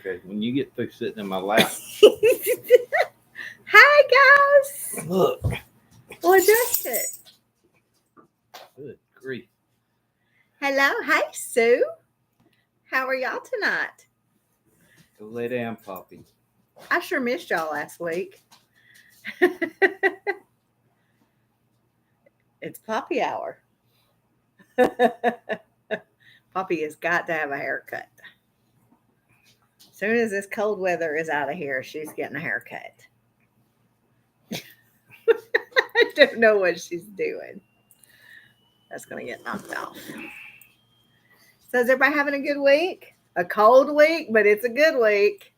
Okay, when you get through sitting in my lap. Hi, guys. Look. What is it? Good grief. Hello. Hey, Sue. How are y'all tonight? Go lay down, Poppy. I sure missed y'all last week. It's Poppy hour. Poppy has got to have a haircut. As soon as this cold weather is out of here, she's getting a haircut. I don't know what she's doing. That's going to get knocked off. So is everybody having a good week? A cold week, but it's a good week.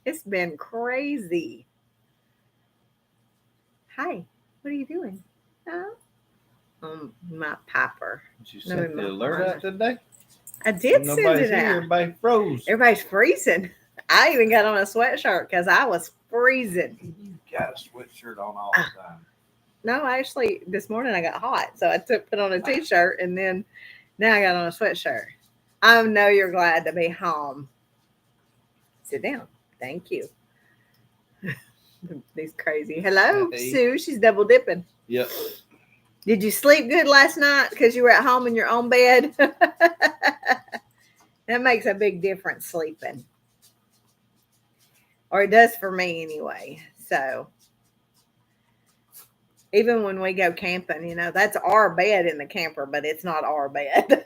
It's been crazy. Hi, what are you doing? My Piper. Did you send the alert out today? I did send it out. Everybody froze. Everybody's freezing. I even got on a sweatshirt because I was freezing. You got a sweatshirt on all the time. No, actually, this morning I got hot, so I put on a t-shirt, and then now I got on a sweatshirt. I know you're glad to be home. Sit down. Thank you. These crazy. Hello, Hey. Sue. She's double dipping. Yep. Did you sleep good last night because you were at home in your own bed? That makes a big difference, sleeping. Or it does for me anyway. So even when we go camping, you know, that's our bed in the camper, but it's not our bed.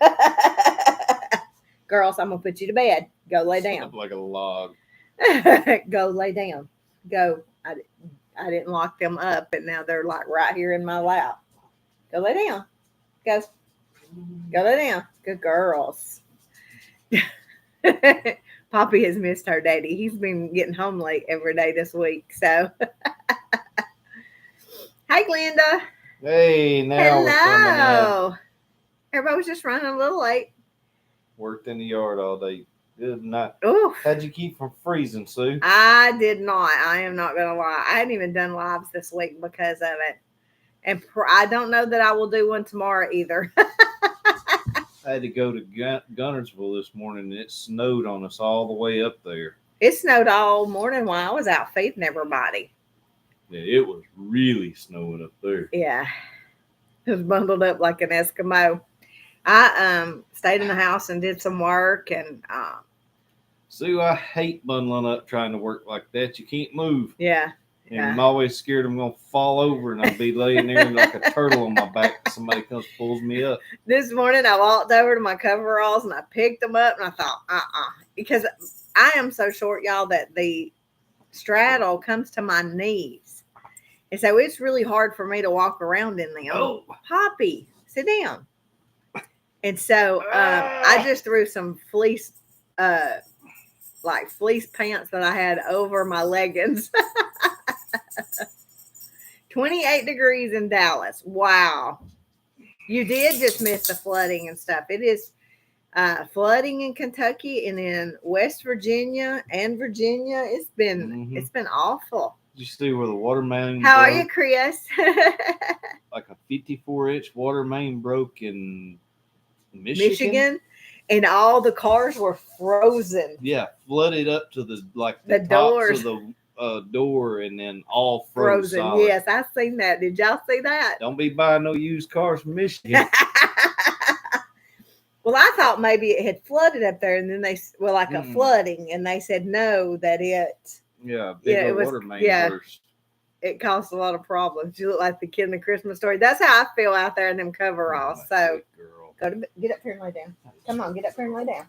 Girls, I'm going to put you to bed. Go lay down. Like a log. Go lay down. Go. I didn't lock them up, and now they're like right here in my lap. Go lay down. Go lay down. Good girls. Poppy has missed her daddy. He's been getting home late every day this week. So, hi, Glenda. Hey, now we're coming in. Hello. Everybody was just running a little late. Worked in the yard all day. Good night. Oof. How'd you keep from freezing, Sue? I did not. I am not going to lie. I hadn't even done lives this week because of it. And I don't know that I will do one tomorrow either. I had to go to Gunnersville this morning, and it snowed on us all the way up there. It snowed all morning while I was out feeding everybody. Yeah, it was really snowing up there. Yeah. It was bundled up like an Eskimo. I stayed in the house and did some work. And Sue, I hate bundling up trying to work like that. You can't move. Yeah. And I'm always scared I'm going to fall over and I'll be laying there like a turtle on my back. Somebody comes pulls me up. This morning I walked over to my coveralls and I picked them up and I thought, because I am so short, y'all, that the straddle comes to my knees. And so it's really hard for me to walk around in them. Oh. Poppy, sit down. And so I just threw some fleece pants that I had over my leggings. 28 degrees in Dallas. Wow. You did just miss the flooding and stuff. It is flooding in Kentucky and in West Virginia and Virginia. It's been awful. Did you see where the water main How broke? are you, Chris? Like a 54-inch water main broke in Michigan. And all the cars were frozen. Yeah, flooded up to the tops doors of the door, and then all frozen. Solid. Yes, I seen that. Did y'all see that? Don't be buying no used cars from Michigan. Well, I thought maybe it had flooded up there, and then a flooding, and they said no, that it. Yeah, big old water main burst. It caused a lot of problems. You look like the kid in the Christmas story. That's how I feel out there in them coveralls. So get up here and lay down. Come on, get up here and lay down.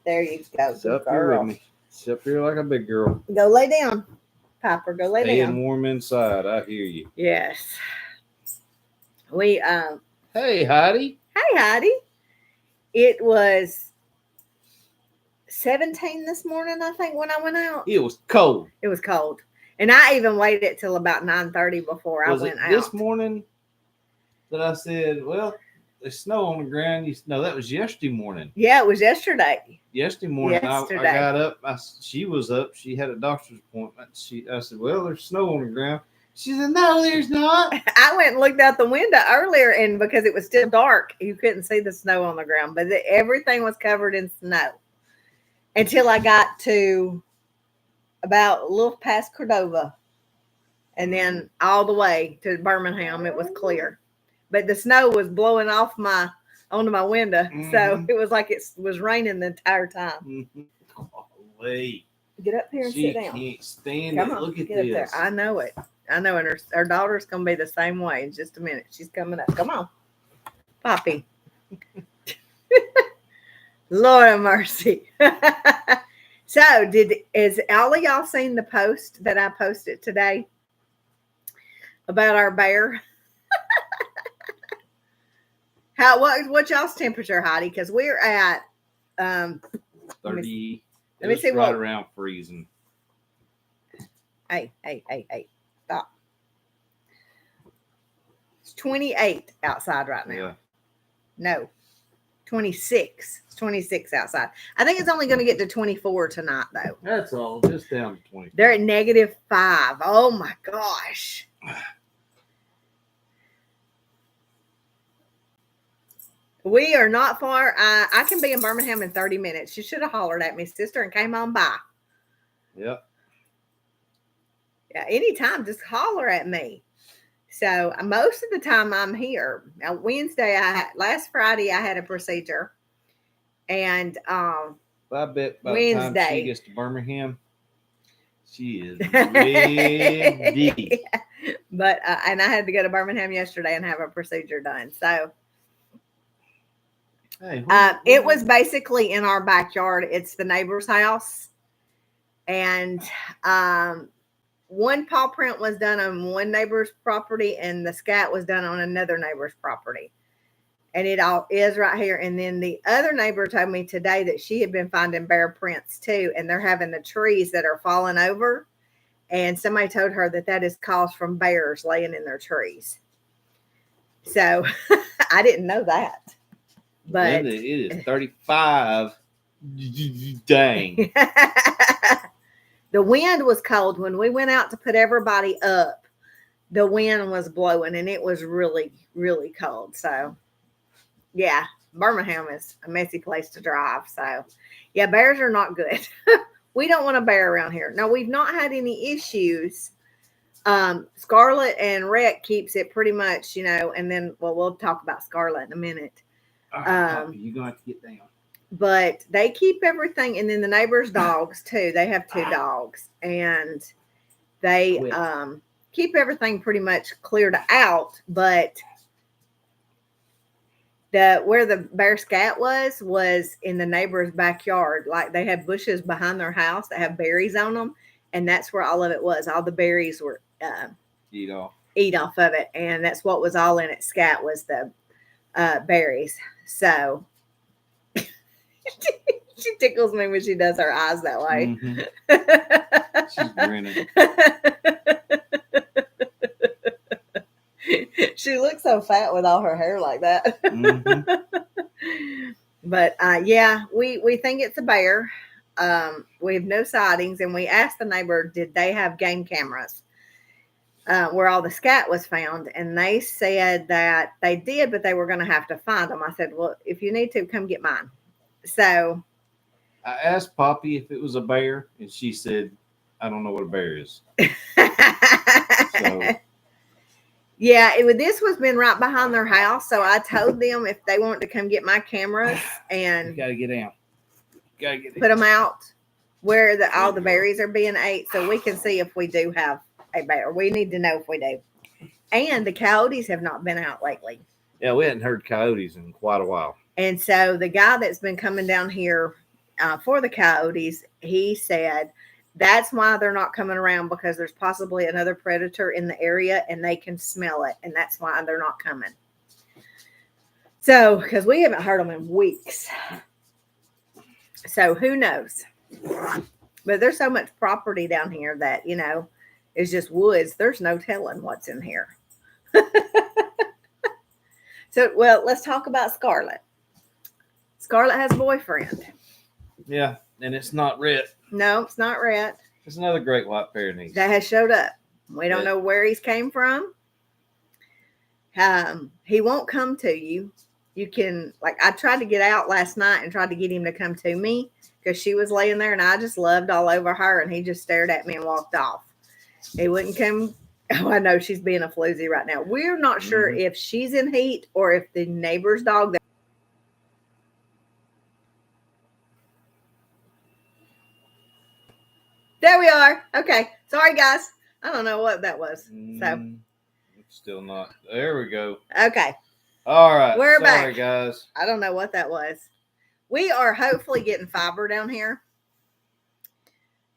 There you go. Sit up here with me. Sit up here like a big girl. Go lay down, Piper. Go lay down. Staying warm inside. I hear you. Yes. We Hey, Heidi. Hey, Heidi. It was 17 this morning, I think, when I went out. It was cold. It was cold. And I even waited till about 9:30 before I went out. This morning that I said, well, there's snow on the ground. No, that was yesterday morning. Yeah, it was yesterday. Yesterday morning, I got up. She was up. She had a doctor's appointment. I said, well, there's snow on the ground. She said, no, there's not. I went and looked out the window earlier, and because it was still dark, you couldn't see the snow on the ground. But everything was covered in snow until I got to about a little past Cordova. And then all the way to Birmingham, it was clear. But the snow was blowing off onto my window. So it was like it was raining the entire time. Golly. Get up here and sit down. She can't stand Come it. on, Look at get this. up there. I know it. And her daughter's going to be the same way in just a minute. She's coming up. Come on. Poppy. Lord have mercy. So, is all of y'all seen the post that I posted today about our bear? What's y'all's temperature, Heidi? Because we're at 30. Let me see right around freezing. Hey, stop. It's 28 outside right now. Yeah. No, 26. It's 26 outside. I think it's only going to get to 24 tonight, though. That's all. Just down to 20. They're at -5. Oh, my gosh. We are not far. I can be in Birmingham in 30 minutes. You should have hollered at me, sister, and came on by. Yep. Yeah, anytime, just holler at me. So most of the time I'm here. Now, last Friday I had a procedure, and I bet by Wednesday. the time she gets to Birmingham, she is ready. But and I had to go to Birmingham yesterday and have a procedure done. So hey, it was basically in our backyard. It's the neighbor's house, and one paw print was done on one neighbor's property, and the scat was done on another neighbor's property. And it all is right here. And then the other neighbor told me today that she had been finding bear prints too, and they're having the trees that are falling over. And somebody told her that is caused from bears laying in their trees. So I didn't know that. But it is 35. Dang. The wind was cold. When we went out to put everybody up, the wind was blowing, and it was really, really cold. So, yeah, Birmingham is a messy place to drive. So, yeah, bears are not good. We don't want a bear around here. No, we've not had any issues. Scarlett and Rhett keeps it pretty much, and then, we'll talk about Scarlett in a minute. All right, Poppy, you're going to have to get down. But they keep everything, and then the neighbors' dogs too. They have 2 dogs, and they keep everything pretty much cleared out. But where the bear scat was in the neighbor's backyard. Like, they had bushes behind their house that have berries on them, and that's where all of it was. All the berries were eat off of it, and that's what was all in it. Scat was the berries. So. She tickles me when she does her eyes that way. Mm-hmm. She's grinning. She looks so fat with all her hair like that. Mm-hmm. But yeah, we think it's a bear. We have no sightings, and we asked the neighbor, did they have game cameras where all the scat was found? And they said that they did, but they were going to have to find them. I said, well, if you need to, come get mine. So I asked Poppy if it was a bear, and she said, I don't know what a bear is. So. Yeah, this was been right behind their house. So I told them if they wanted to come get my cameras and you gotta get down. Put them out where all the berries are being ate, so we can see if we do have a bear. We need to know if we do. And the coyotes have not been out lately. Yeah, we hadn't heard coyotes in quite a while. And so the guy that's been coming down here for the coyotes, he said that's why they're not coming around, because there's possibly another predator in the area and they can smell it. And that's why they're not coming. So, because we haven't heard them in weeks. So who knows? But there's so much property down here that, is just woods. There's no telling what's in here. So, let's talk about Scarlett. Scarlett has a boyfriend. Yeah, and it's not Rhett. No, it's not Rhett. It's another great white Pyrenees that has showed up. We don't know where he's came from. He won't come to you. You can, I tried to get out last night and tried to get him to come to me, because she was laying there and I just loved all over her, and he just stared at me and walked off. He wouldn't come. Oh, I know she's being a floozy right now. We're not sure if she's in heat or if the neighbor's dog. There we are. Okay. Sorry, guys. I don't know what that was. So still not. There we go. Okay. All right. We're Sorry, back. guys. I don't know what that was. We are hopefully getting fiber down here.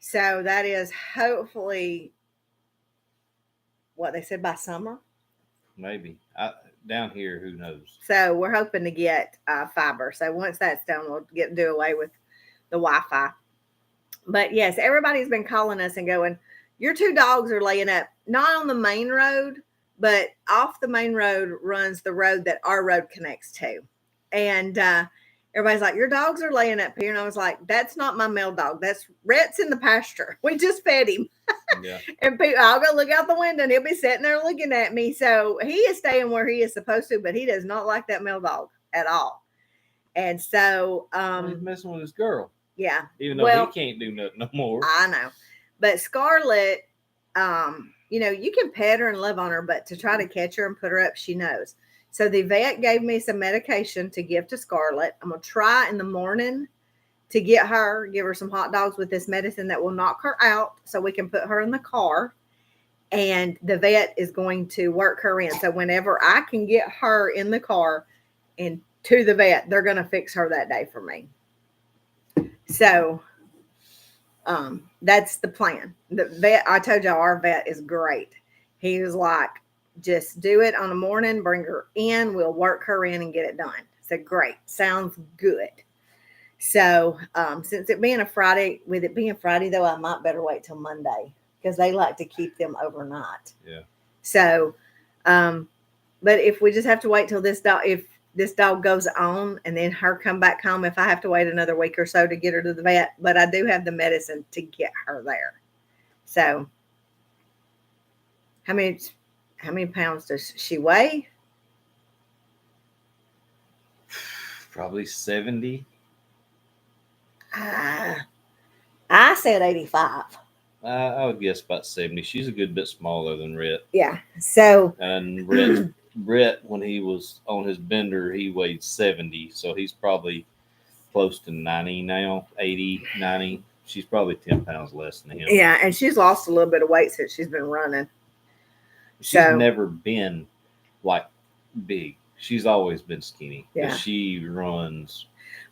So that is hopefully what they said by summer. Maybe. Down here, who knows? So we're hoping to get fiber. So once that's done, we'll do away with the Wi-Fi. But yes, everybody's been calling us and going, your 2 dogs are laying up, not on the main road, but off the main road runs the road that our road connects to. And everybody's like, your dogs are laying up here. And I was like, that's not my male dog. That's Rhett's in the pasture. We just fed him. Yeah. And I'll go look out the window and he'll be sitting there looking at me. So he is staying where he is supposed to, but he does not like that male dog at all. And so he's messing with his girl. Yeah. Even though he can't do nothing no more. I know. But Scarlett, you can pet her and love on her, but to try to catch her and put her up, she knows. So the vet gave me some medication to give to Scarlett. I'm going to try in the morning to give her some hot dogs with this medicine that will knock her out so we can put her in the car. And the vet is going to work her in. So whenever I can get her in the car and to the vet, they're going to fix her that day for me. So that's the plan. The vet, I told y'all, our vet is great. He was like, just do it on the morning, bring her in, we'll work her in and get it done. So great. Sounds good. So since it being a Friday, with it being Friday though, I might better wait till Monday because they like to keep them overnight. Yeah. So, but if we just have to wait till this dog goes on and then her come back home, if I have to wait another week or so to get her to the vet, but I do have the medicine to get her there. So how many pounds does she weigh? Probably 70. I said 85. I would guess about 70. She's a good bit smaller than Rhett. Yeah. So and Brett, when he was on his bender, he weighed 70. So he's probably close to 90 now, 80, 90. She's probably 10 pounds less than him. Yeah, and she's lost a little bit of weight since she's been running. She's never been like big. She's always been skinny. Yeah. She runs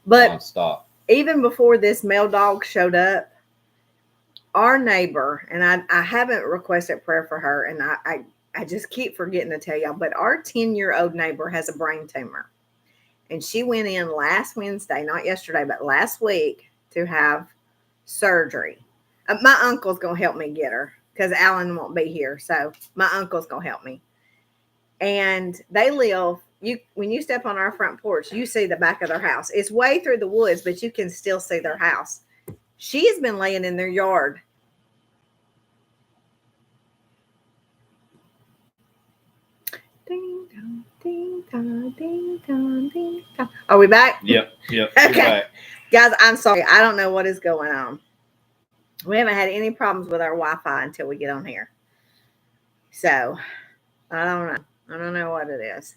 nonstop. Even before this male dog showed up, our neighbor, and I haven't requested prayer for her, and I just keep forgetting to tell y'all, but our 10-year-old neighbor has a brain tumor. And she went in last Wednesday, not yesterday, but last week to have surgery. My uncle's going to help me get her because Alan won't be here. So my uncle's going to help me. And they live, when you step on our front porch, you see the back of their house. It's way through the woods, but you can still see their house. She's been laying in their yard. Ding dong, ding dong, ding dong, ding dong. Are we back? Yep. Okay. Guys, I'm sorry. I don't know what is going on. We haven't had any problems with our Wi-Fi until we get on here. So, I don't know. I don't know what it is.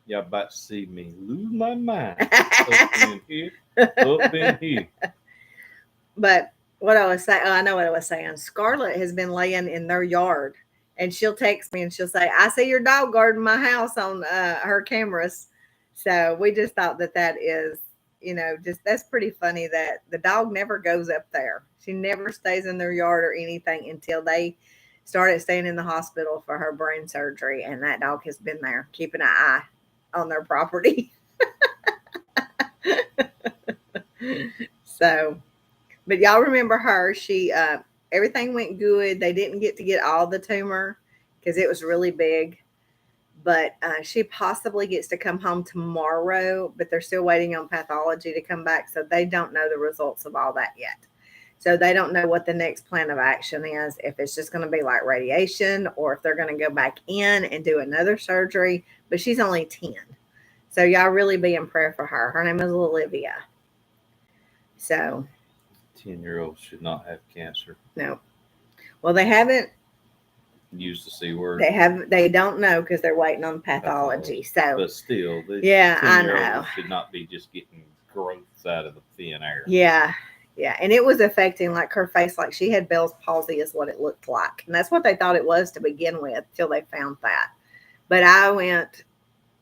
Y'all about to see me lose my mind. Up in here. But what I was saying, I know what I was saying. Scarlett has been laying in their yard, and she'll text me and she'll say, I see your dog guarding my house on her cameras. So we just thought that is, that's pretty funny that the dog never goes up there. She never stays in their yard or anything until they started staying in the hospital for her brain surgery. And that dog has been there keeping an eye on their property. So, but y'all remember her. She, everything went good. They didn't get to get all the tumor because it was really big. But she possibly gets to come home tomorrow, but they're still waiting on pathology to come back. So they don't know the results of all that yet. So they don't know what the next plan of action is, if it's just going to be like radiation or if they're going to go back in and do another surgery. But she's only 10. So y'all really be in prayer for her. Her name is Olivia. So 10-year-olds should not have cancer. No. Well, they haven't. Use the C word. They don't know because they're waiting on pathology. So, but still, the yeah, I 10-year-olds know. should not be just getting growths out of the thin air. Yeah. Yeah. And it was affecting like her face, like she had Bell's palsy, is what it looked like. And that's what they thought it was to begin with till they found that. But I went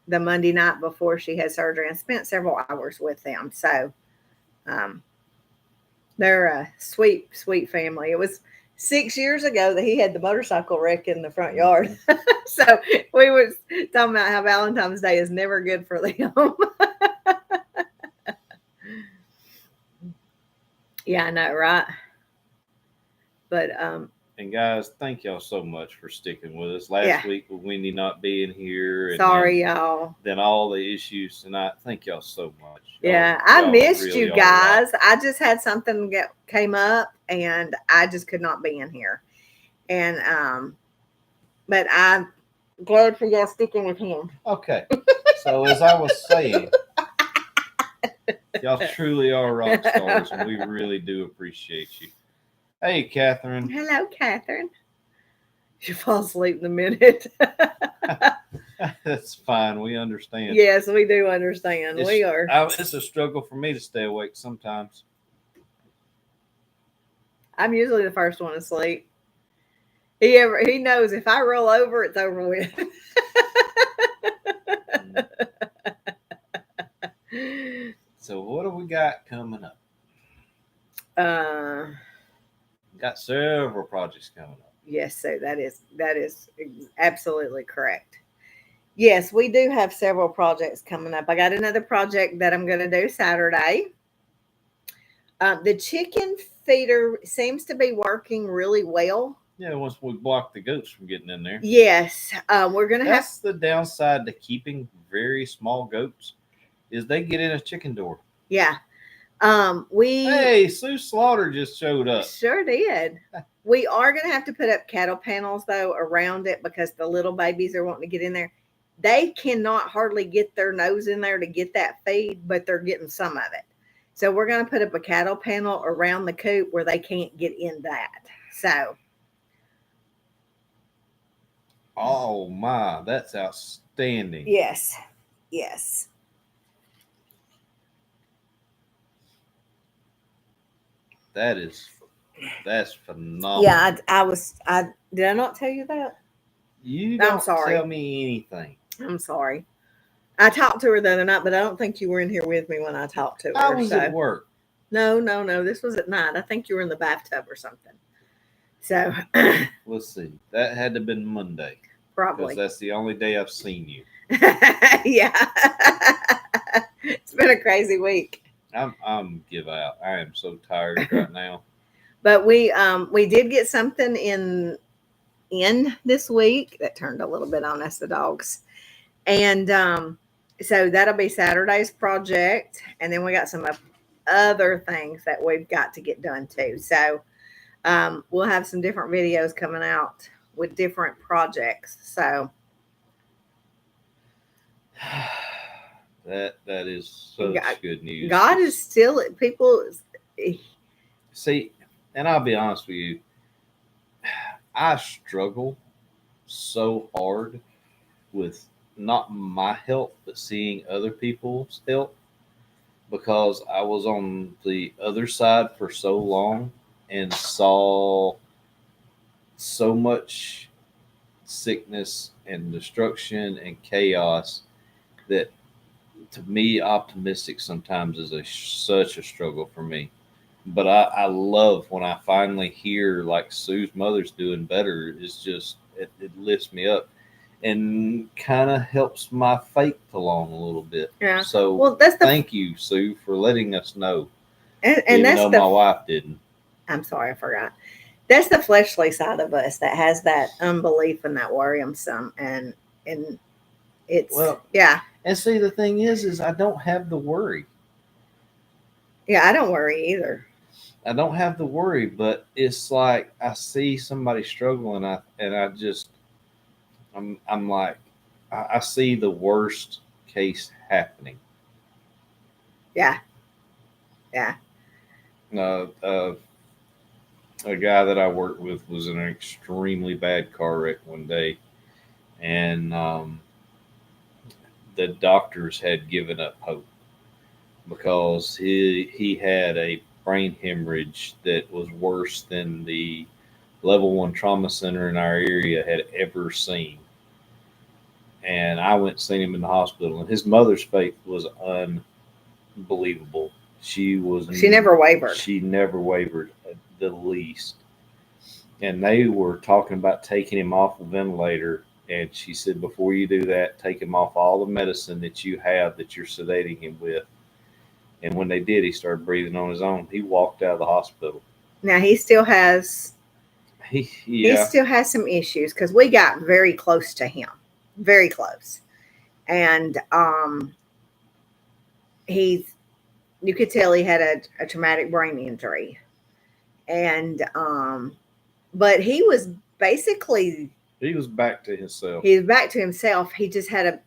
the Monday night before she had surgery and spent several hours with them. So, they're a sweet, sweet family. It was 6 years ago that he had the motorcycle wreck in the front yard. So we was talking about how Valentine's Day is never good for them. Yeah, I know, right? But and guys, thank y'all so much for sticking with us. Last week with Wendy not being here, and sorry, y'all. Then all the issues tonight. Thank y'all so much. Yeah, I missed really you guys. I just had something that came up, and I just could not be in here. And but I'm glad for y'all sticking with him. Okay, so as I was saying, y'all truly are rock stars, and we really do appreciate you. Hey, Catherine. Hello, Catherine. She falls asleep in a minute. That's fine. We understand. Yes, we do understand. It's a struggle for me to stay awake sometimes. I'm usually the first one to sleep. He knows if I roll over, it's over with. So what do we got coming up? Got several projects coming up. Yes, so that is absolutely correct. Yes, we do have several projects coming up. I got another project that I'm going to do Saturday. The chicken feeder seems to be working really well. Yeah, once we block the goats from getting in there. Yes, we're going to have. That's the downside to keeping very small goats, is they get in a chicken door. Yeah. Hey, Sue Slaughter just showed up. Sure did. We are going to have to put up cattle panels, though, around it because the little babies are wanting to get in there. They cannot hardly get their nose in there to get that feed, but they're getting some of it. So we're going to put up a cattle panel around the coop where they can't get in that. So. Oh, my. That's outstanding. Yes. Yes. That's phenomenal. Yeah, I did I not tell you that? You don't tell me anything. I'm sorry. I talked to her the other night, but I don't think you were in here with me when I talked to her. I was at work. No. This was at night. I think you were in the bathtub or something. So let's see. That had to have been Monday. Probably. Because that's the only day I've seen you. Yeah. It's been a crazy week. I'm give out. I am so tired right now. But we did get something in this week that turned a little bit on us, the dogs. And so that'll be Saturday's project. And then we got some other things that we've got to get done too. So we'll have some different videos coming out with different projects. So that is such good news. God is still people. See, and I'll be honest with you, I struggle so hard with not my health, but seeing other people's health, because I was on the other side for so long and saw so much sickness and destruction and chaos that, to me, optimistic sometimes is such a struggle for me. But I love when I finally hear like Sue's mother's doing better. It's just it lifts me up and kind of helps my faith along a little bit. Yeah. So thank you, Sue, for letting us know. And even that's though my wife didn't. I'm sorry, I forgot. That's the fleshly side of us that has that unbelief and that worrisome, and it's yeah. And see, the thing is I don't have the worry. Yeah, I don't worry either. I don't have the worry, but it's like I see somebody struggling, and I'm like, I see the worst case happening. Yeah. A guy that I worked with was in an extremely bad car wreck one day, and the doctors had given up hope because he had a brain hemorrhage that was worse than the level one trauma center in our area had ever seen. And I went and seen him in the hospital, and his mother's faith was unbelievable. She was She never wavered. She never wavered the least. And they were talking about taking him off a ventilator. And she said, before you do that, take him off all the medicine that you have that you're sedating him with. And when they did, he started breathing on his own. He walked out of the hospital. Now he still has He still has some issues because we got very close to him, very close, and you could tell he had a traumatic brain injury, and but he was basically he was back to himself. He was back to himself. He just had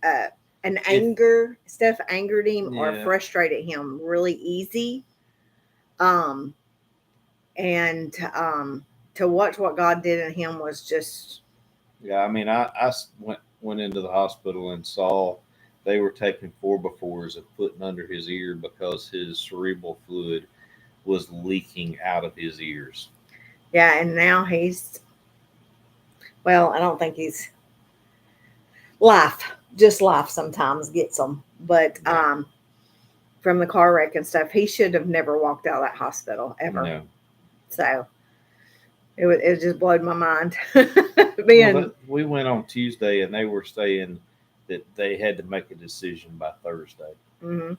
an anger stuff angered him or frustrated him really easy. And to watch what God did in him was just. Yeah, I mean, I went into the hospital and saw they were taking 4x4s and putting under his ear because his cerebral fluid was leaking out of his ears. Yeah, and now he's. Well, I don't think he's. Life sometimes gets him, but from the car wreck and stuff, he should have never walked out of that hospital ever. No. So it just blowed my mind. We went on Tuesday, and they were saying that they had to make a decision by Thursday. Mm-hmm.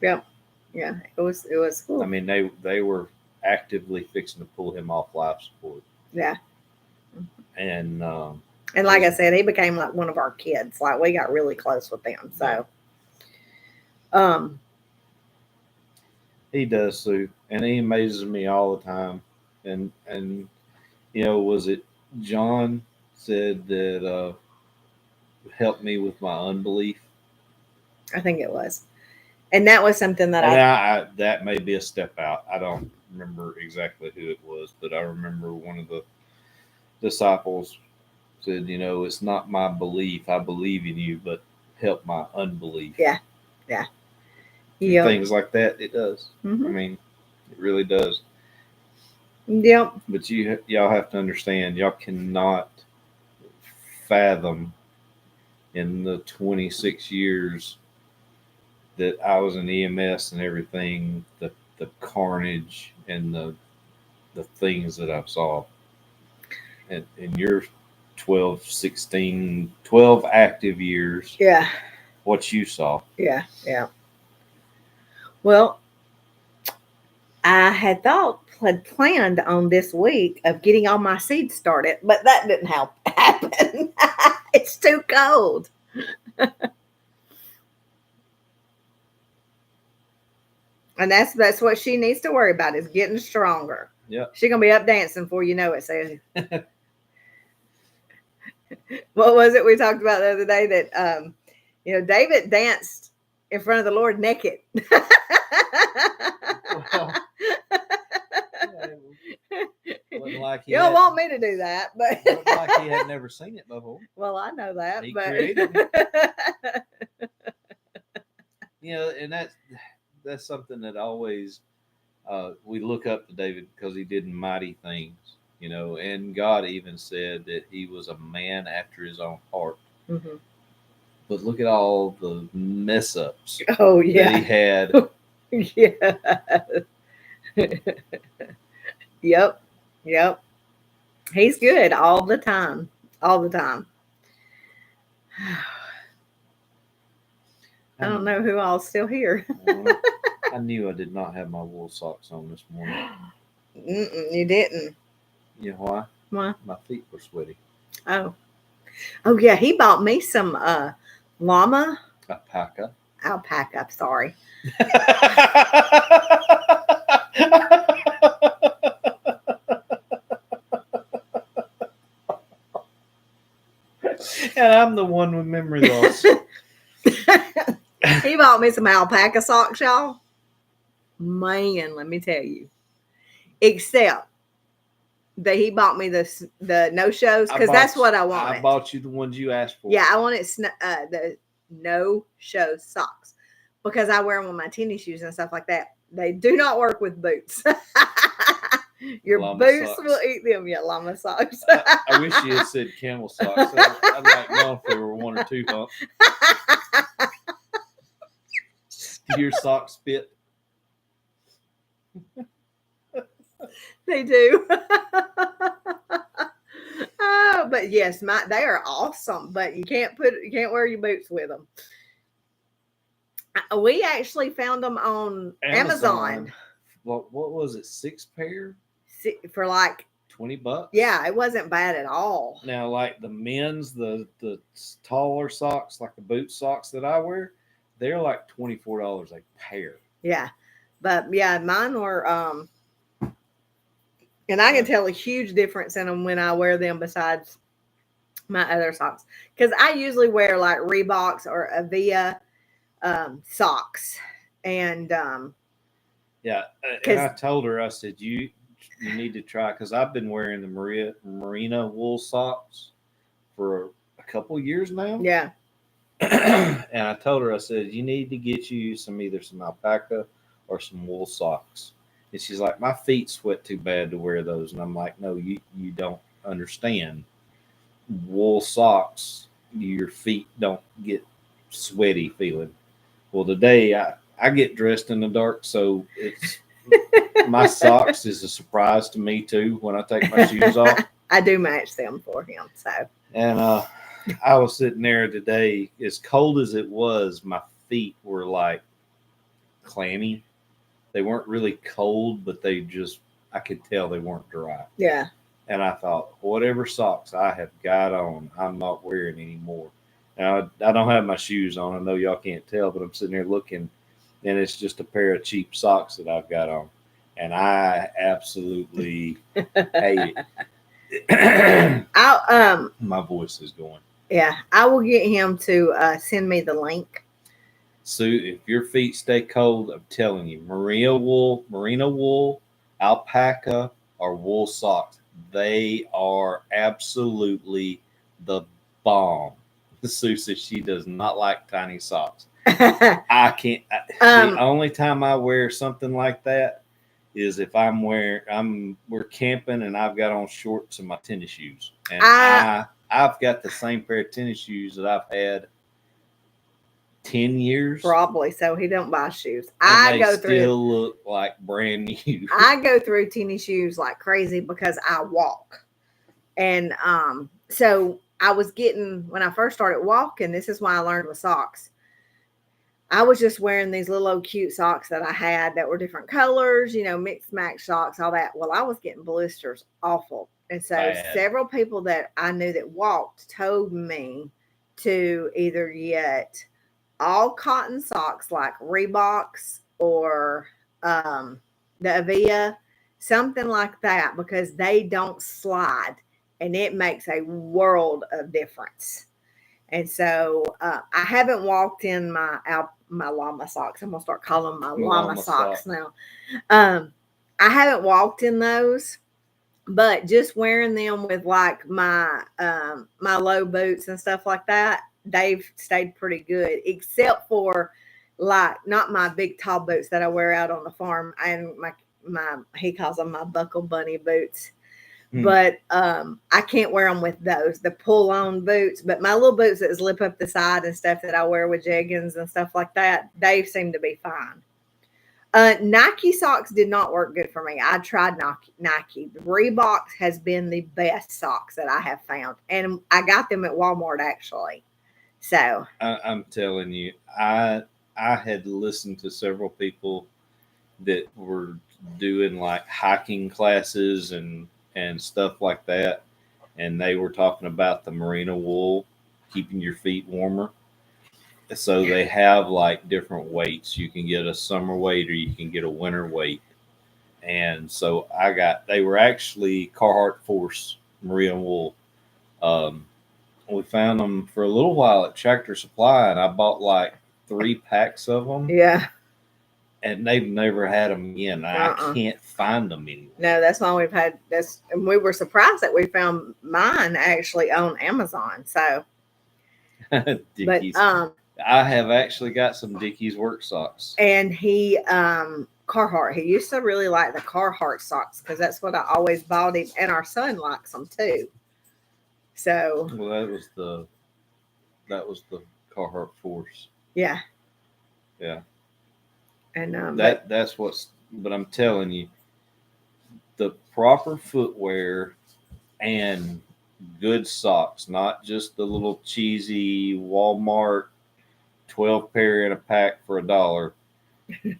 Yep. Yeah, it was cool. I mean, they were actively fixing to pull him off life support. Yeah. And like I said, he became like one of our kids. Like we got really close with them. So he does, Sue, and he amazes me all the time. And was it John said that helped me with my unbelief? I think it was. And that was something that that may be a step out. I don't remember exactly who it was, but I remember one of the disciples said, it's not my belief. I believe in you, but help my unbelief. Yeah. Yeah. Things like that, it does. Mm-hmm. I mean, it really does. Yep. But y'all have to understand, y'all cannot fathom in the 26 years that I was in EMS and everything, the carnage and the things that I saw. And in your 12 active years. Yeah. What you saw. Yeah. Yeah. Well, I had planned on this week of getting all my seeds started, but that didn't happen. It's too cold. And that's what she needs to worry about is getting stronger. Yeah. She's going to be up dancing before you know it, so. What was it we talked about the other day that, David danced in front of the Lord naked. Like you don't want me to do that, but like he had never seen it before. Well, I know that, he but created it. And that's something that always we look up to David because he did mighty things. And God even said that he was a man after his own heart. Mm-hmm. But look at all the mess ups that he had. Yeah. Yep. He's good all the time. All the time. I don't know who all's still here. I knew I did not have my wool socks on this morning. You didn't. You know why? Why? My feet were sweaty. Oh yeah. He bought me some llama. Alpaca. Sorry. And I'm the one with memory loss. He bought me some alpaca socks, y'all. Man, let me tell you. Except that he bought me the no shows because that's what I wanted. I bought you the ones you asked for. Yeah, I wanted the no show socks because I wear them with my tennis shoes and stuff like that. They do not work with boots. Your llama boots socks. will eat them. Yeah, llama socks. I wish you had said camel socks. I'd like know if they were 1 or 2 hump. Do your socks fit? They do. Oh, but yes, they are awesome. But you can't wear your boots with them. We actually found them on Amazon. What was it? 6 pair for like $20. Yeah, it wasn't bad at all. Now, like the men's, the taller socks, like the boot socks that I wear, they're like $24 a pair. Yeah, but yeah, mine were. And I can tell a huge difference in them when I wear them besides my other socks. Because I usually wear like Reeboks or Avia socks. And yeah, and I told her, I said, you need to try, because I've been wearing the merino wool socks for a couple years now. Yeah. And I told her, I said, you need to get you either some alpaca or some wool socks. And she's like, my feet sweat too bad to wear those. And I'm like, no, you don't understand. Wool socks, your feet don't get sweaty feeling. Well, today I get dressed in the dark, so it's my socks is a surprise to me too when I take my shoes off. I do match them for him. So. And I was sitting there today, as cold as it was, my feet were like clammy. They weren't really cold, but I could tell they weren't dry. Yeah. And I thought, whatever socks I have got on, I'm not wearing anymore. Now, I don't have my shoes on. I know y'all can't tell, but I'm sitting there looking, and it's just a pair of cheap socks that I've got on. And I absolutely hate it. My voice is going. Yeah, I will get him to send me the link. So if your feet stay cold, I'm telling you, merino wool, alpaca, or wool socks, they are absolutely the bomb. Sue says she does not like tiny socks. I can't. The only time I wear something like that is if we're camping and I've got on shorts and my tennis shoes, and I've got the same pair of tennis shoes that I've had 10 years. Probably. So he don't buy shoes. They still look like brand new. I go through tennis shoes like crazy because I walk. And so I was when I first started walking, this is why I learned with socks. I was just wearing these little old cute socks that I had that were different colors, mixed match socks, all that. Well, I was getting blisters awful. And so several people that I knew that walked told me to either get all cotton socks like Reeboks or the Avia, something like that, because they don't slide and it makes a world of difference. And so I haven't walked in my llama socks. I'm going to start calling them my llama socks now. I haven't walked in those, but just wearing them with like my low boots and stuff like that, they've stayed pretty good, except for like not my big tall boots that I wear out on the farm, and he calls them my buckle bunny boots. But I can't wear them with those, the pull on boots. But my little boots that zip up the side and stuff that I wear with jeggings and stuff like that, they seem to be fine. Nike socks did not work good for me. I tried Nike. Reebok has been the best socks that I have found, and I got them at Walmart actually. So I'm telling you, I had listened to several people that were doing like hiking classes and stuff like that, and they were talking about the merino wool keeping your feet warmer. So they have like different weights. You can get a summer weight or you can get a winter weight. And so they were actually Carhartt Force merino wool. We found them for a little while at Tractor Supply, and I bought like 3 packs of them. Yeah. and they've never had them again. I can't find them anymore. No, that's why we've had this. And we were surprised that we found mine actually on Amazon. So, but Dickies. I have actually got some Dickies work socks. And he Carhartt. He used to really like the Carhartt socks because that's what I always bought him, and our son likes them too. So, well, that was the Carhartt Force. Yeah. Yeah. And that's what's. But I'm telling you, the proper footwear and good socks, not just the little cheesy Walmart 12 pair in a pack for $1.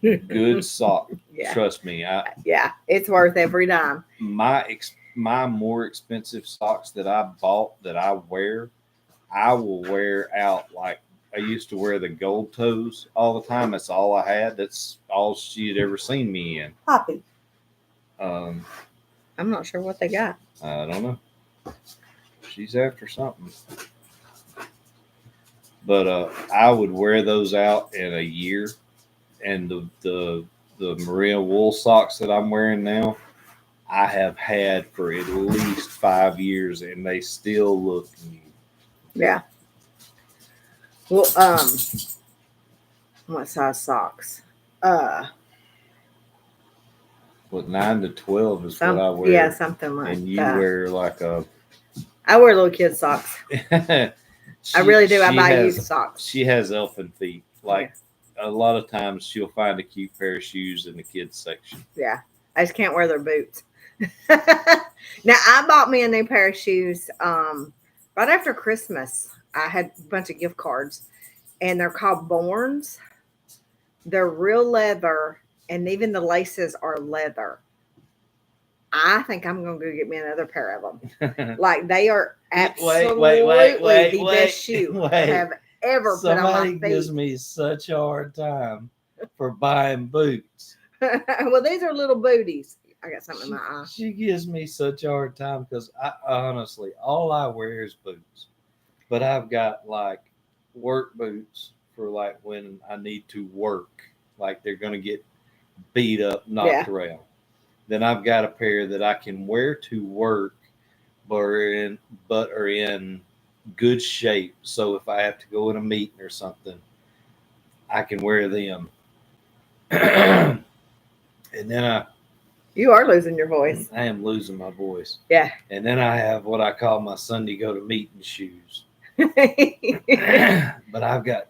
Good sock. Yeah. Trust me. Yeah, it's worth every dime. My more expensive socks that I bought that I wear, I will wear out. Like I used to wear the gold toes all the time. That's all I had. That's all she'd ever seen me in. Poppy. I'm not sure what they got. I don't know. She's after something. But I would wear those out in a year, and the merino wool socks that I'm wearing now, I have had for at least 5 years, and they still look new. Yeah. Well, what size socks? What 9 to 12 is what I wear. Yeah, something like that. And you wear like a. I wear little kid socks. I really do. I buy youth socks. She has elfin feet. Like a lot of times, she'll find a cute pair of shoes in the kids section. Yeah, I just can't wear their boots. Now I bought me a new pair of shoes right after Christmas. I had a bunch of gift cards, and they're called Borns. They're real leather, and even the laces are leather. I think I'm going to go get me another pair of them. Like they are absolutely the best shoe I have ever put on my feet. Somebody gives me such a hard time for buying boots. Well, these are little booties. I got something in my eye. She gives me such a hard time because I honestly, all I wear is boots. But I've got like work boots for like when I need to work, like they're going to get beat up, knocked around. Then I've got a pair that I can wear to work, but are in good shape. So if I have to go in a meeting or something, I can wear them. And then You are losing your voice. I am losing my voice. Yeah. And then I have what I call my Sunday go to meeting shoes. But I've got.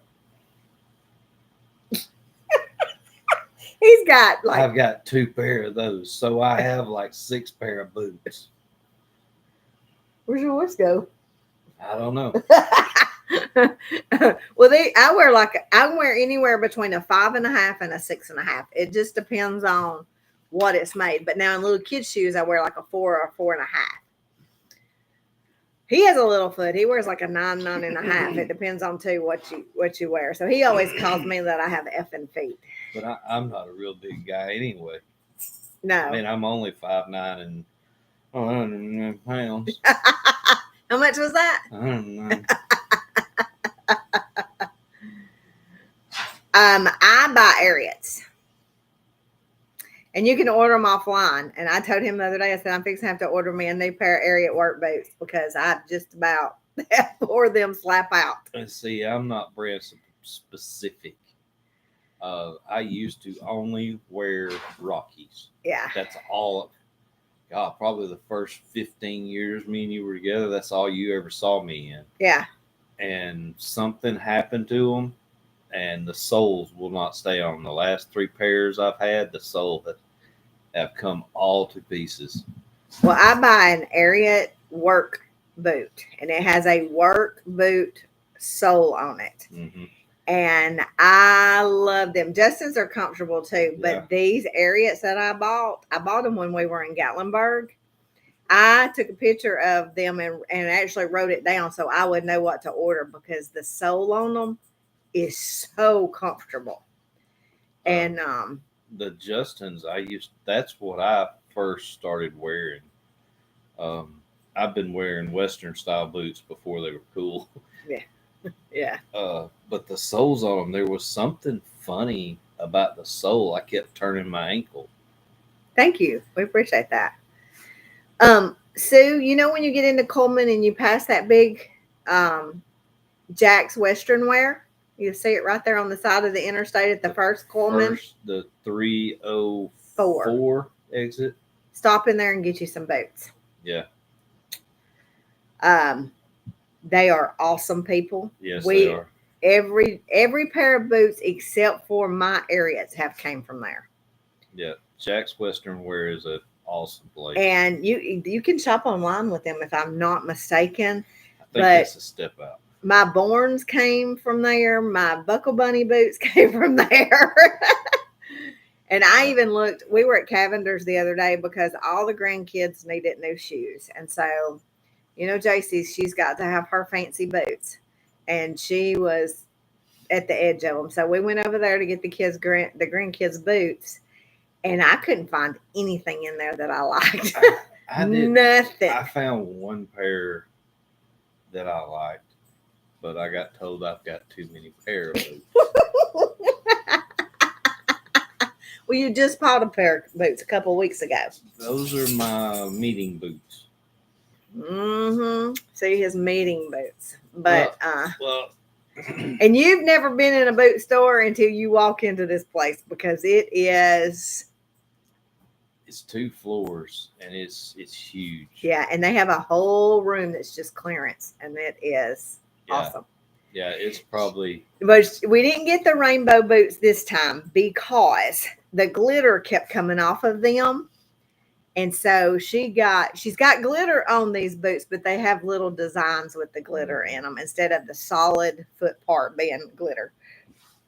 I've got 2 pair of those, so I have like 6 pair of boots. Where's your voice go? I don't know. Well, I can wear anywhere between a 5.5 and a 6.5. It just depends on what it's made. But now in little kids' shoes, I wear like a 4 or a 4.5. He has a little foot. He wears like a 9.5. It depends on what you wear. So he always calls me that I have effing feet. But I'm not a real big guy anyway. No. I mean, I'm only 5'9" and 109 pounds. How much was that? I don't know. I buy Ariats. And you can order them offline. And I told him the other day, I said, I'm fixing to have to order me a new pair of Ariat work boots because I just about have 4 of them slap out. And see, I'm not brand specific. I used to only wear Rockies. Yeah. That's all. God, probably the first 15 years me and you were together, that's all you ever saw me in. Yeah. And something happened to them, and the soles will not stay on. The last 3 pairs I've had, the sole have come all to pieces. Well, I buy an Ariat work boot, and it has a work boot sole on it. Mm-hmm. And I love them. Justin's are comfortable too, but these Ariats that I bought them when we were in Gatlinburg. I took a picture of them and actually wrote it down so I would know what to order because the sole on them is so comfortable. And the Justins that's what I first started wearing. I've been wearing Western style boots before they were cool. Yeah. Yeah. But the soles on them, there was something funny about the sole. I kept turning my ankle. Thank you. We appreciate that. Sue, you know when you get into Coleman and you pass that big Jack's Western Wear, you see it right there on the side of the interstate at the first Coleman. The 304 exit. Stop in there and get you some boots. Yeah. They are awesome people. Yes, they are. Every pair of boots except for my areas have came from there. Yeah, Jack's Western Wear is an awesome place, and you can shop online with them if I'm not mistaken. I think that's a step out. My Borns came from there. My Buckle Bunny boots came from there. And I even looked. We were at Cavender's the other day because all the grandkids needed new shoes, and so JC's, she's got to have her fancy boots, and she was at the edge of them. So we went over there to get the grandkids boots, and I couldn't find anything in there that I liked. I did nothing. I found one pair that I liked, but I got told I've got too many pair of boots. Well, you just bought a pair of boots a couple of weeks ago. Those are my meeting boots. See, his meeting boots. But well and you've never been in a boot store until you walk into this place because it's 2 floors and it's huge. Yeah, and they have a whole room that's just clearance, and it is awesome. Yeah, it's probably. But we didn't get the rainbow boots this time because the glitter kept coming off of them. And so she's got glitter on these boots, but they have little designs with the glitter in them instead of the solid foot part being glitter.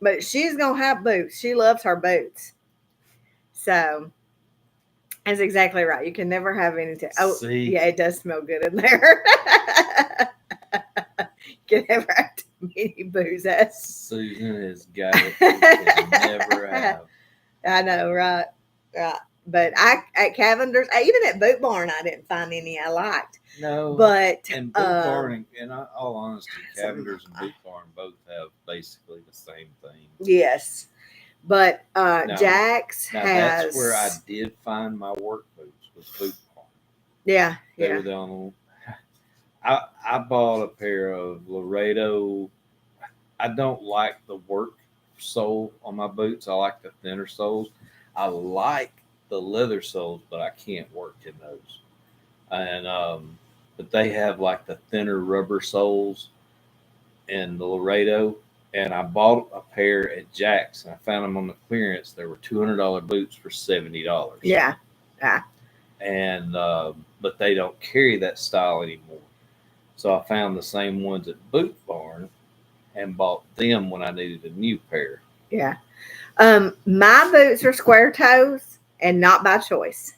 But she's going to have boots. She loves her boots. So that's exactly right. You can never have anything. Oh, see? Yeah, it does smell good in there. You can never have too many boots. Susan has got it. You can never have. I know, right. Right. But at Cavender's, even at Boot Barn, I didn't find any I liked. No. But and Boot Barn, in all honesty, Cavender's and Boot Barn both have basically the same thing. Yes. But Jack's has. That's where I did find my work boots, was Boot Barn. Yeah. They were the only. I bought a pair of Laredo. I don't like the work sole on my boots. I like the thinner soles. I like the leather soles, but I can't work in those. And but they have like the thinner rubber soles in the Laredo. And I bought a pair at Jack's, and I found them on the clearance. They were $200 boots for $70. Yeah. And but they don't carry that style anymore. So I found the same ones at Boot Barn and bought them when I needed a new pair. Yeah. My boots are square toes and not by choice.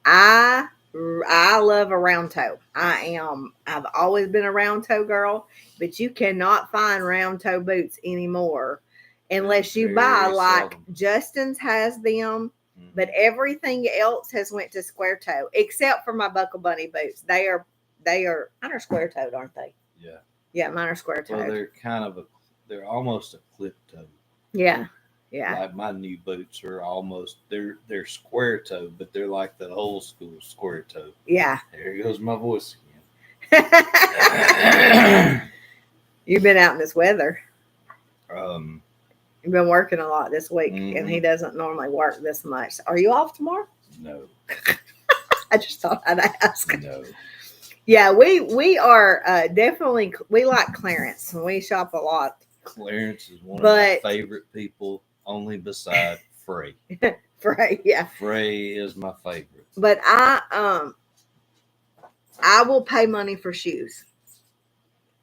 I love a round toe. I've always been a round toe girl, but you cannot find round toe boots anymore unless you buy like Justin's has them, but everything else has went to square toe except for my Buckle Bunny boots. Mine are square toed, aren't they? Yeah. Yeah, mine are square toed. Well, they're almost a clip toe. Yeah. Yeah. Like my new boots are almost they're square toe, but they're like the old school square toe. Yeah. There goes my voice again. You've been out in this weather. You've been working a lot this week, and he doesn't normally work this much. Are you off tomorrow? No. I just thought I'd ask. No. Yeah, we are definitely, we like Clarence, and we shop a lot. Clarence is one of my favorite people, only beside Frey. Frey, yeah. Frey is my favorite. But I will pay money for shoes.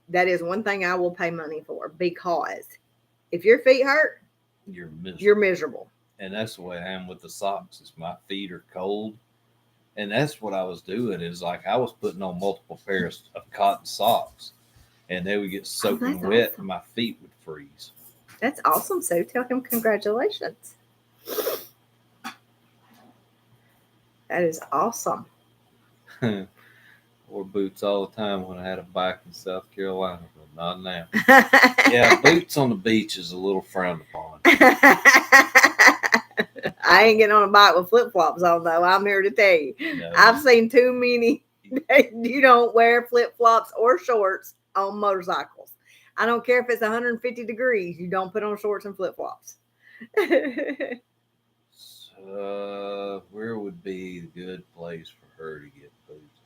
That is one thing I will pay money for, because if your feet hurt, you're miserable. And that's the way I am with the socks. Is my feet are cold. And that's what I was doing, is like I was putting on multiple pairs of cotton socks, and they would get soaking wet, and my feet would freeze. That's awesome. So tell him congratulations. That is awesome. Wore boots all the time when I had a bike in South Carolina, but not now. Yeah, boots on the beach is a little frowned upon. I ain't getting on a bike with flip flops on though. I'm here to tell you. No. I've seen too many. You don't wear flip flops or shorts on motorcycles. I don't care if it's 150 degrees. You don't put on shorts and flip flops. Where would be a good place for her to get boots?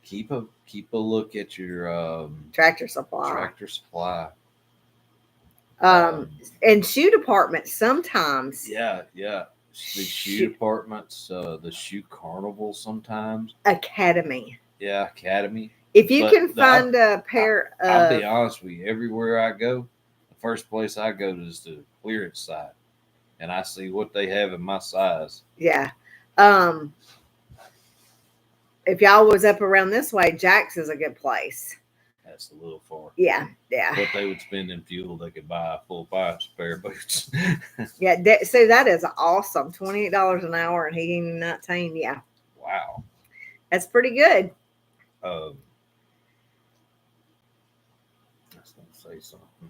Keep a look at your Tractor Supply. Tractor Supply. And shoe departments sometimes. Yeah. The shoe departments, the shoe carnival sometimes. Academy. Yeah, Academy. If you can find a pair of. I'll be honest with you. Everywhere I go, the first place I go to is the clearance side, and I see what they have in my size. Yeah. If y'all was up around this way, Jack's is a good place. That's a little far. Yeah. What they would spend in fuel, they could buy a full pair of boots. Yeah, so that is awesome. $28 an hour and heating and 19. Yeah. Wow. That's pretty good. I was going to say something.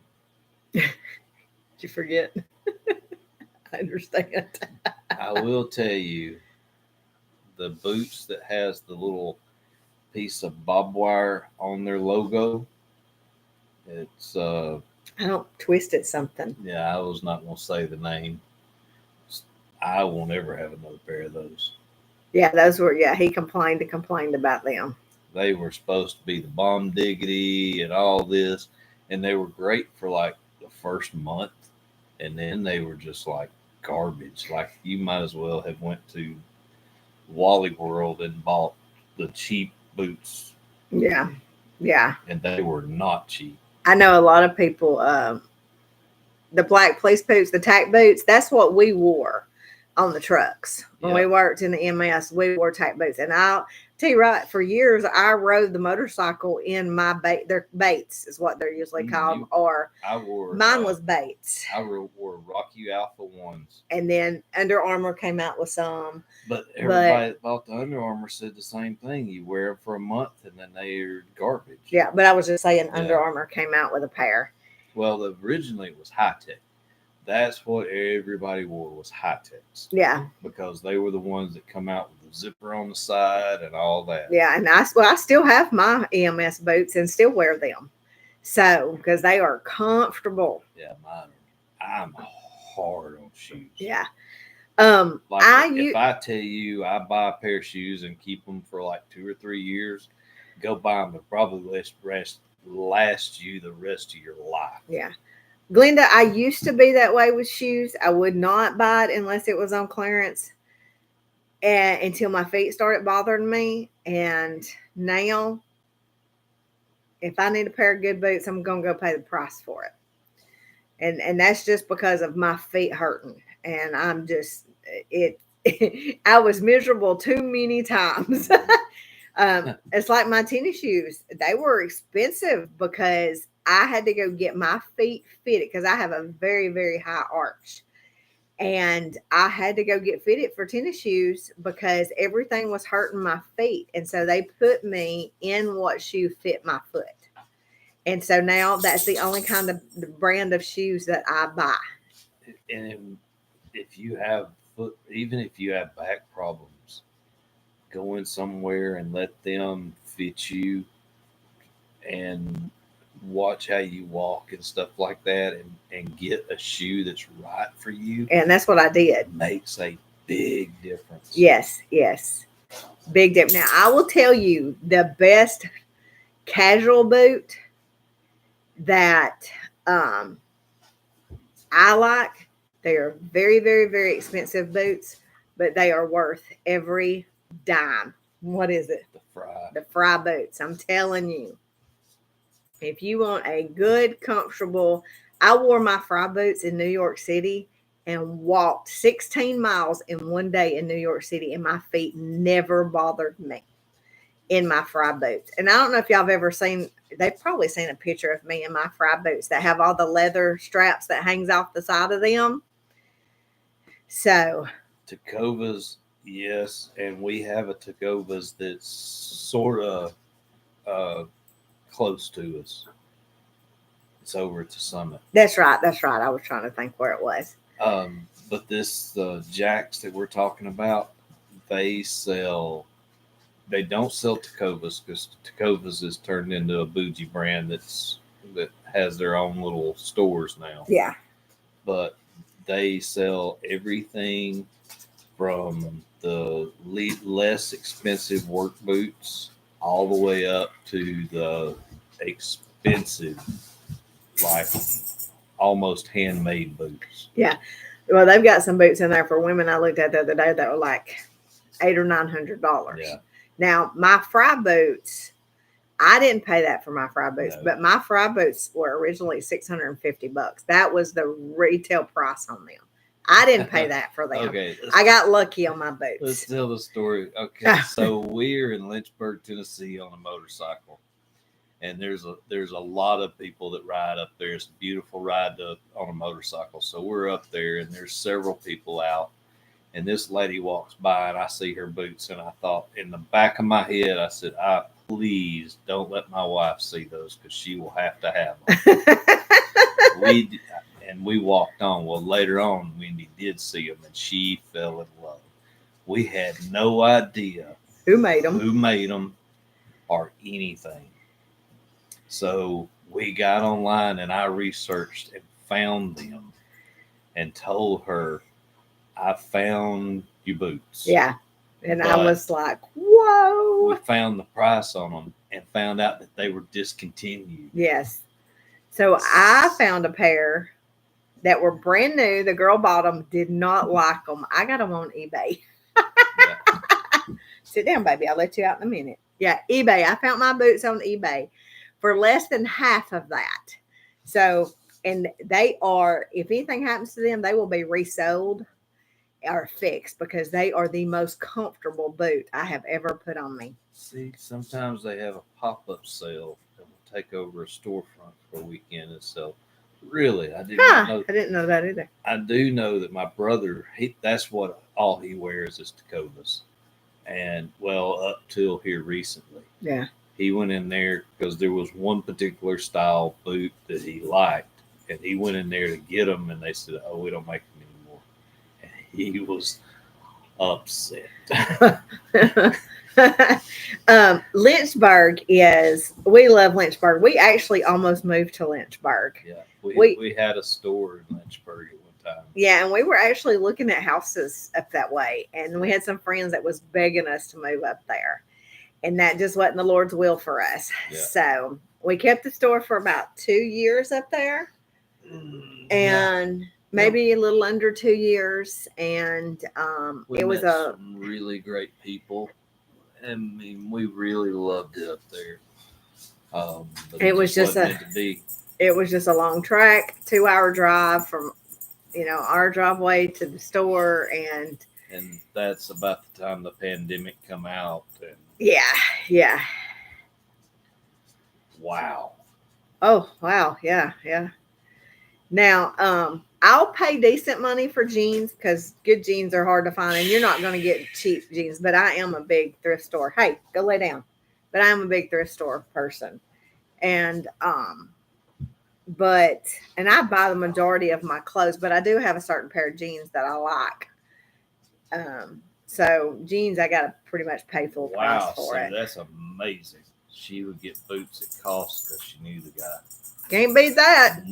Did you forget? I understand. I will tell you, the boots that has the little piece of barbed wire on their logo, it's I don't twist it something. Yeah, I was not going to say the name. I won't ever have another pair of those. Yeah, those were, he complained about them. They were supposed to be the bomb diggity and all this, and they were great for like the first month, and then they were just like garbage. Like you might as well have went to Wally World and bought the cheap boots. Yeah. And they were not cheap. I know a lot of people, the black police boots, the tack boots, that's what we wore on the trucks. When we worked in the MS, we wore tack boots. And I'll tell you right, for years, I rode the motorcycle in my they're Bates is what they're usually called. Mine was Bates. I wore Rocky Alpha ones. And then Under Armour came out with some. But everybody that bought the Under Armour said the same thing. You wear them for a month and then they're garbage. Yeah, but I was just saying Under Armour came out with a pair. Well, originally it was High Tech. That's what everybody wore was High Techs. Yeah. Because they were the ones that come out with the zipper on the side and all that. Yeah, and I still have my EMS boots and still wear them. So, because they are comfortable. Yeah, mine are. I'm hard on shoes. Yeah. If I tell you I buy a pair of shoes and keep them for like 2 or 3 years, go buy them. They'll probably last you the rest of your life. Yeah. Glenda, I used to be that way with shoes. I would not buy it unless it was on clearance until my feet started bothering me. And now, if I need a pair of good boots, I'm going to go pay the price for it. And that's just because of my feet hurting. And I'm just, I was miserable too many times. It's like my tennis shoes. They were expensive because I had to go get my feet fitted because I have a very, very high arch. And I had to go get fitted for tennis shoes because everything was hurting my feet. And so they put me in what shoe fit my foot. And so now that's the only kind of the brand of shoes that I buy. And if you have even if you have back problems, going somewhere and let them fit you and watch how you walk and stuff like that and get a shoe that's right for you. And that's what I did. Makes a big difference. Yes. Big difference. Now, I will tell you the best casual boot that I like. They are very, very, very expensive boots, but they are worth every dime. What is it? The Fry boots. I'm telling you. If you want a good, comfortable, I wore my Fry boots in New York City and walked 16 miles in one day in New York City, and my feet never bothered me in my Fry boots. And I don't know if y'all have ever seen, they've probably seen a picture of me in my Fry boots that have all the leather straps that hangs off the side of them. So. Tacovas, yes. And we have a Tacovas that's sort of uh, close to us. It's over at the Summit. That's right. That's right. I was trying to think where it was. But this Jacks that we're talking about, they sell. They don't sell Tacovas because Tacovas is turned into a bougie brand that has their own little stores now. Yeah. But they sell everything from the less expensive work boots all the way up to the expensive, like almost handmade boots. Yeah. Well, they've got some boots in there for women I looked at the other day that were like $800 or $900. Yeah. Now, my fry boots, I didn't pay that for my fry boots, No. but my fry boots were originally $650. That was the retail price on them. I didn't pay that for them. Okay. I got lucky on my Let's boots. tell the story. Okay, so we're in Lynchburg, Tennessee on a motorcycle. And there's a lot of people that ride up there. It's a beautiful ride on a motorcycle. So we're up there, and there's several people out. And this lady walks by, and I see her boots, and I thought in the back of my head, I said, please don't let my wife see those because she will have to have them. We walked on. Well, later on, Wendy did see them, and she fell in love. We had no idea Who made them or anything. So we got online and I researched and found them and told her, I found your boots. Yeah. And But I was like, we whoa. found the price on them and found out that they were discontinued. Yes. So I found a pair that were brand new. The girl bought them, did not like them. I got them on eBay. Yeah. Sit down, baby. I'll let you out in a minute. Yeah, eBay. I found my boots on eBay for less than half of that. So, and they are, if anything happens to them, they will be resold or fixed because they are the most comfortable boot I have ever put on me. See, sometimes they have a pop-up sale that will take over a storefront for a weekend and sell. Really, I didn't know. I didn't know that either. I do know that my brother, that's what all he wears is Tacovas. And well, up till here recently. Yeah. He went in there because there was one particular style boot that he liked. And he went in there to get them, and they said, "Oh, we don't make them anymore." And he was upset. Lynchburg we love Lynchburg. We actually almost moved to Lynchburg. Yeah, we had a store in Lynchburg at one time. Yeah, and we were actually looking at houses up that way, and we had some friends that was begging us to move up there, and that just wasn't the Lord's will for us. Yeah. So we kept the store for about 2 years up there, and maybe a little under 2 years, and it was some really great people. I mean, we really loved it up there. But it was just it was just a long track, 2-hour drive from our driveway to the store, and that's about the time the pandemic come out. And yeah. Wow. Oh wow, yeah. Now, I'll pay decent money for jeans because good jeans are hard to find, and you're not going to get cheap jeans. But I am a big thrift store. Hey, go lay down. But I am a big thrift store person, and I buy the majority of my clothes. But I do have a certain pair of jeans that I like. So jeans, I got to pretty much pay full price for it. That's amazing. She would get boots at cost because she knew the guy. Can't beat that.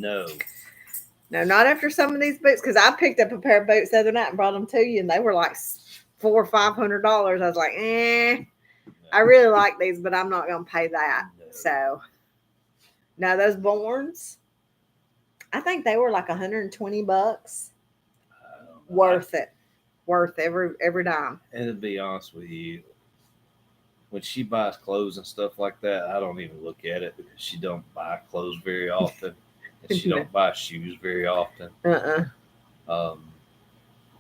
No, not after some of these boots, because I picked up a pair of boots the other night and brought them to you, and they were like $400 or $500. I was like, no. I really like these, but I'm not going to pay that. No. So, now those Borns, I think they were like $120. Worth it. Worth every dime. And to be honest with you, when she buys clothes and stuff like that, I don't even look at it because she don't buy clothes very often. And she don't buy shoes very often.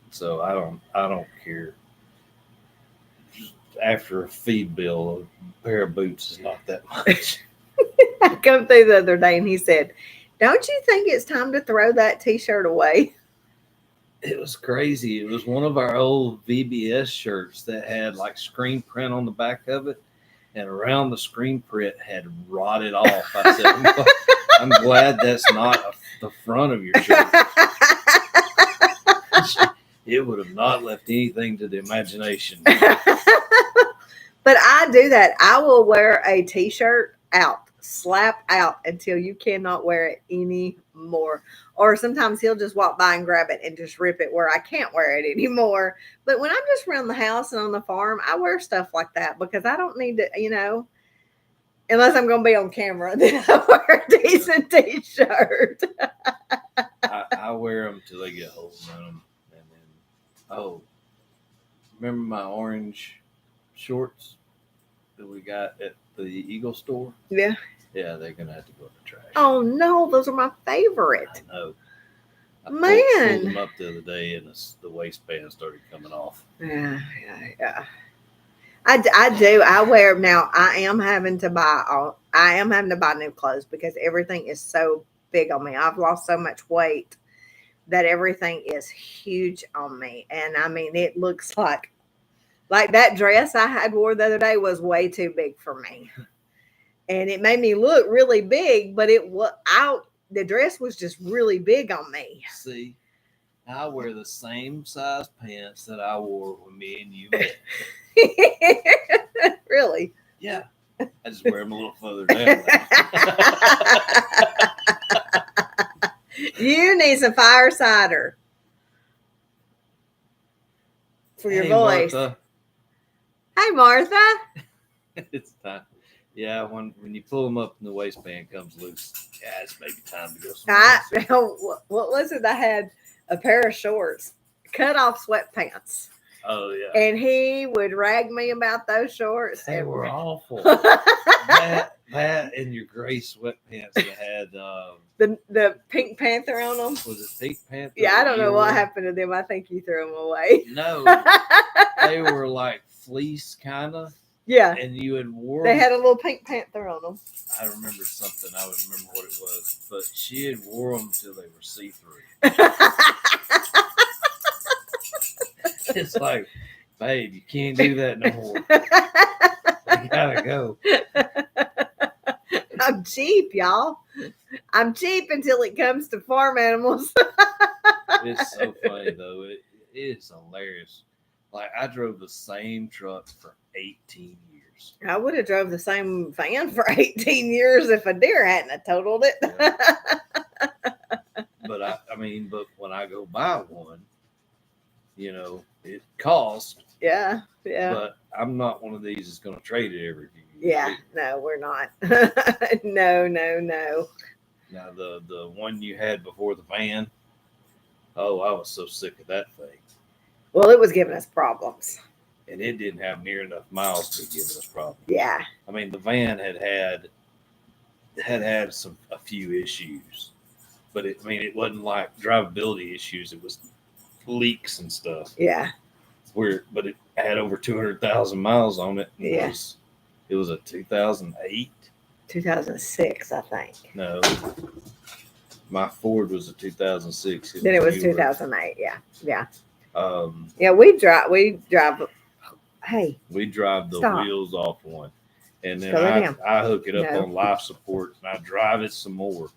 So I don't care. After a feed bill, a pair of boots is not that much. I come through the other day and he said, "Don't you think it's time to throw that T-shirt away?" It was crazy. It was one of our old VBS shirts that had like screen print on the back of it. and around the screen print had rotted off. I said, I'm glad that's not the front of your shirt. It would have not left anything to the imagination. But I do that. I will wear a t-shirt out, slap out until you cannot wear it anymore. Or sometimes he'll just walk by and grab it and just rip it where I can't wear it anymore. But when I'm just around the house and on the farm, I wear stuff like that because I don't need to, unless I'm going to be on camera, then I wear a decent t-shirt. I wear them till they get holes in them. And then, remember my orange shorts that we got at the Eagle store? Yeah. Yeah, they're going to have to go in the trash. Oh, no. Those are my favorite. I know. I Man. pulled them up the other day and the waistband started coming off. Yeah. I do. I wear now. I am having to buy new clothes because everything is so big on me. I've lost so much weight that everything is huge on me, and I mean it looks like that dress I had wore the other day was way too big for me, and it made me look really big. But the dress was just really big on me. See. I wear the same size pants that I wore when me and you met. Really? Yeah. I just wear them a little further down. You need some fire cider for your voice. Martha. Hey, Martha. It's time. Yeah, when you pull them up and the waistband comes loose, yeah, it's maybe time to go somewhere. What was it? I had a pair of shorts, cut off sweatpants. Oh, yeah. And he would rag me about those shorts. They were awful. that and your gray sweatpants that had the Pink Panther on them. Was it Pink Panther? Yeah, I don't know what happened to them. I think you threw them away. No, they were like fleece kind of. Yeah. And you had worn. They had a little Pink Panther on them. I remember something. I would remember what it was, but she had wore them till they were see-through. It's like, babe, you can't do that no more. You gotta go. I'm cheap, y'all. I'm cheap until it comes to farm animals. It's so funny though. It is hilarious. Like I drove the same truck for 18 years. I would have drove the same van for 18 years if a deer hadn't have totaled it. Yeah. But but when I go buy one, it costs. Yeah. But I'm not one of these that's going to trade it every few years. Yeah, no, we're not. No. Now the one you had before the van, I was so sick of that thing. Well, it was giving us problems. And it didn't have near enough miles to be giving us problems. Yeah. I mean, the van had a few issues, but it wasn't like drivability issues. It was leaks and stuff. Yeah. But it had over 200,000 miles on it. Yeah. It was a 2008. 2006, I think. No. My Ford was a 2006. Then it was 2008. Yeah. Yeah, we drive. Hey. We drive the wheels off one. And then I hook it up on life support and I drive it some more.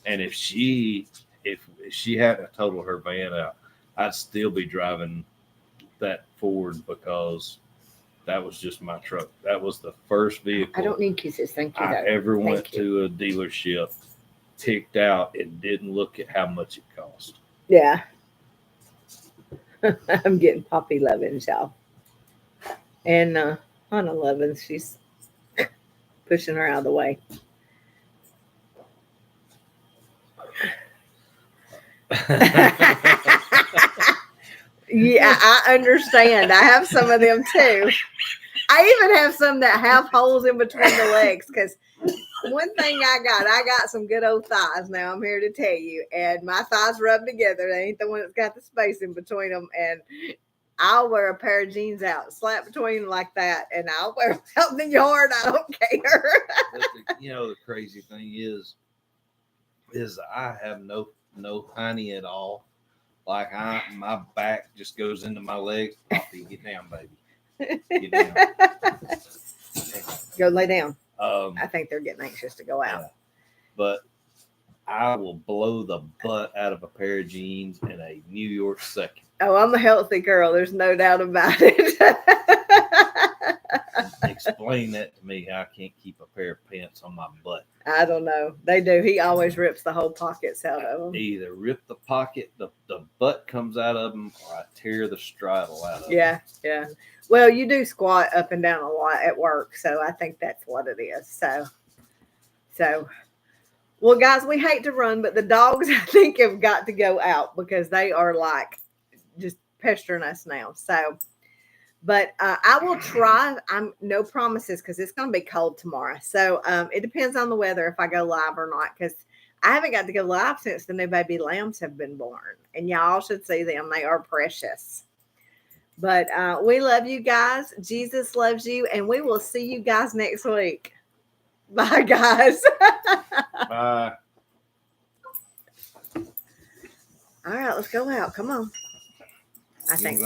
And if she hadn't totaled her van out, I'd still be driving that Ford because that was just my truck. That was the first vehicle I don't need kisses. Thank you. I ever went to a dealership, picked out, and didn't look at how much it cost. Yeah. I'm getting puppy loving, y'all. And Hannah loving, she's pushing her out of the way. Yeah, I understand. I have some of them too. I even have some that have holes in between the legs because one thing I got some good old thighs now, I'm here to tell you. And my thighs rub together. They ain't the one that's got the space in between them. And I'll wear a pair of jeans out, slap between them like that, and I'll wear them out in the yard. I don't care. The crazy thing is I have no honey at all. Like my back just goes into my legs. Poppy, get down, baby. Get down. Go lay down. Um, I think they're getting anxious to go out. yeah, but I will blow the butt out of a pair of jeans in a New York second. Oh, I'm a healthy girl. There's no doubt about it. Explain that to me. How I can't keep a pair of pants on my butt. I don't know. They do. He always rips the whole pockets out of I them. either rip the pocket, the butt comes out of them, or I tear the straddle out of them. Yeah, yeah. Well, you do squat up and down a lot at work, so I think that's what it is. So, well, guys, we hate to run, but the dogs, I think, have got to go out because they are like just pestering us now. So, but I will try. I'm no promises because it's going to be cold tomorrow. So it depends on the weather if I go live or not. Because I haven't got to go live since the new baby lambs have been born, and y'all should see them. They are precious. But we love you guys. Jesus loves you, and we will see you guys next week. Bye, guys. Bye. All right, let's go out. Come on. I think.